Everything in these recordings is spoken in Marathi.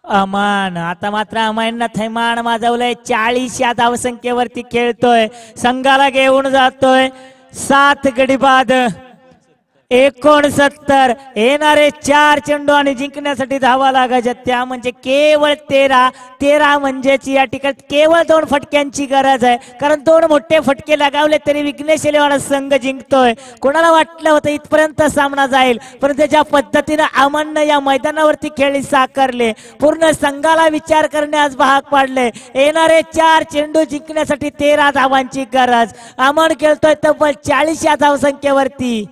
अमान आता मात्र अमायना थैमान वाजवलंय 40 या धावसंख्येवरती खेळतोय संघाला घेऊन जातोय 7 गडी बाद 69 येणारे 4 चेंडू आणि जिंकण्यासाठी धावा लागायच्या त्या म्हणजे केवळ 13 म्हणजेच या ठिकाणी केवळ 2 फटक्यांची गरज आहे कारण 2 मोठे फटके लगावले तरी विघ्नेश एलेवाडा संघ जिंकतोय। कोणाला वाटलं होतं इथपर्यंत सामना जाईल परंतु ज्या पद्धतीने अमननं या मैदानावरती खेळी साकारले पूर्ण संघाला विचार करण्यास भाग पाडले। येणारे 4 चेंडू जिंकण्यासाठी 13 धावांची गरज अमन खेळतोय तब्बल 40 या धावसंख्येवरती।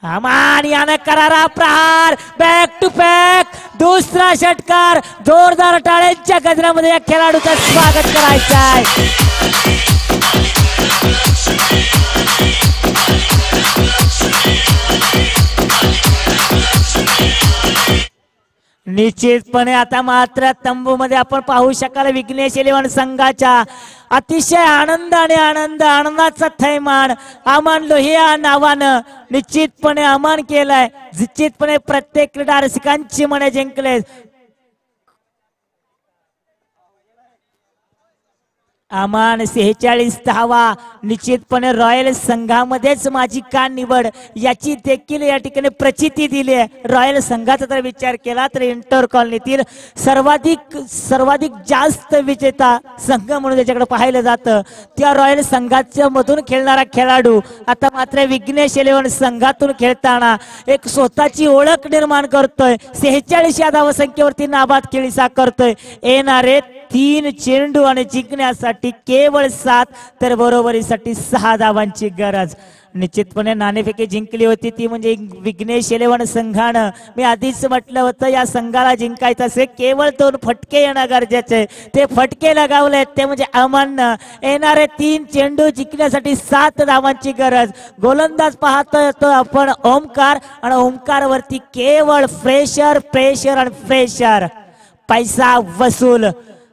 अमान याने करारा प्रहार बॅक टू बॅक दुसरा षटकार जोरदार टाळ्यांच्या गजरामध्ये या खेळाडूचं स्वागत करायचं आहे। निश्चितपणे आता मात्र तंबू मध्ये आपण पाहू शकाल विघ्नेश एलेवन संघाच्या अतिशय आनंदाचा थैमान अमान लोहिया नावानं निश्चितपणे अमान केलाय। निश्चितपणे प्रत्येक क्रीडा रसिकांची मने जिंकले। अमान 46 धावा निश्चितपणे रॉयल संघामध्येच माझी का निवड याची देखील या ठिकाणी प्रचिती दिली आहे। रॉयल संघाचा जर विचार केला तर इंटर कॉलनीतील सर्वाधिक जास्त विजेता संघ म्हणून त्याच्याकडे पाहिलं जातं त्या रॉयल संघाच्या मधून खेळणारा खेळाडू आता मात्र विघ्नेश एलेवन संघातून खेळताना एक स्वतःची ओळख निर्माण करतोय। 46 या धावसंख्येवरती नाबाद खेळी साकारतोय। येणारे 3 चेंडू आणि जिंकण्यासाठी केवळ 7 तर बरोबरीसाठी 6 धावांची गरज। निश्चितपणे नाणेफेकी जिंकली होती ती म्हणजे विघ्नेश एलेवन संघानं। मी आधीच म्हटलं होतं या संघाला जिंकायचं असेल केवळ 2 फटके येणं गरजेचे ते फटके लगावले ते म्हणजे अमननं। येणारे 3 चेंडू जिंकण्यासाठी 7 धावांची गरज। गोलंदाज पाहतो आपण ओमकार आणि ओमकार वरती केवळ प्रेशर आणि प्रेशर पैसा वसूल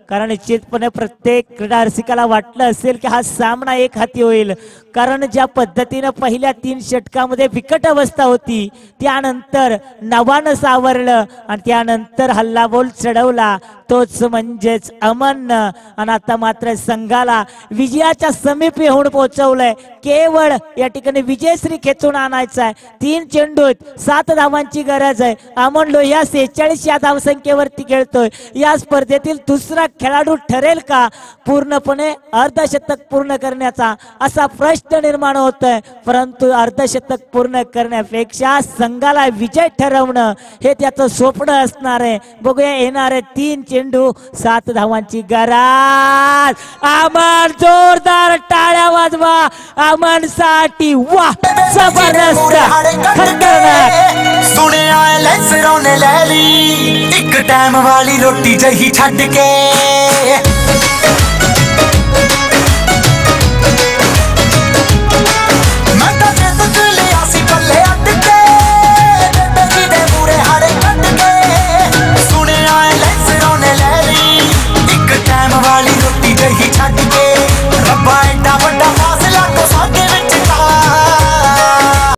कारण निश्चितपणे प्रत्येक क्रीडा रसिकाला वाटलं असेल की हा सामना एक हाती होईल कारण ज्या पद्धतीने पहिल्या 3 षटकामध्ये विकट अवस्था होती त्यानंतर नवानं सावरलं आणि त्यानंतर हल्लाबोल चढवला तोच म्हणजेच अमन आणि आता मात्र संघाला विजयाच्या समीप येऊन पोहोचवलंय। केवळ या ठिकाणी विजयश्री खेचून आणायचा आहे। 3 चेंडूत 7 धावांची गरज आहे। अमन लोहिया 46 या धावसंख्येवरती खेळतोय। या स्पर्धेतील दुसरा खेळाडू ठरेल का पूर्णपणे अर्धशतक पूर्ण करण्याचा असा प्रश्न निर्माण होतोय परंतु अर्धशतक पूर्ण करण्यापेक्षा संघाला विजय ठरवणं हे त्याचं स्वप्न असणार आहे। बघूया येणारे 3 चेंडू 7 धावांची गरज। अमन जोरदार टाळ्या वाजवा अमन साठी वाह जबरदस्त खतरनाक सुने आए लेसरों ने ले ली एक टाइम वाली रोटी जही छड़ के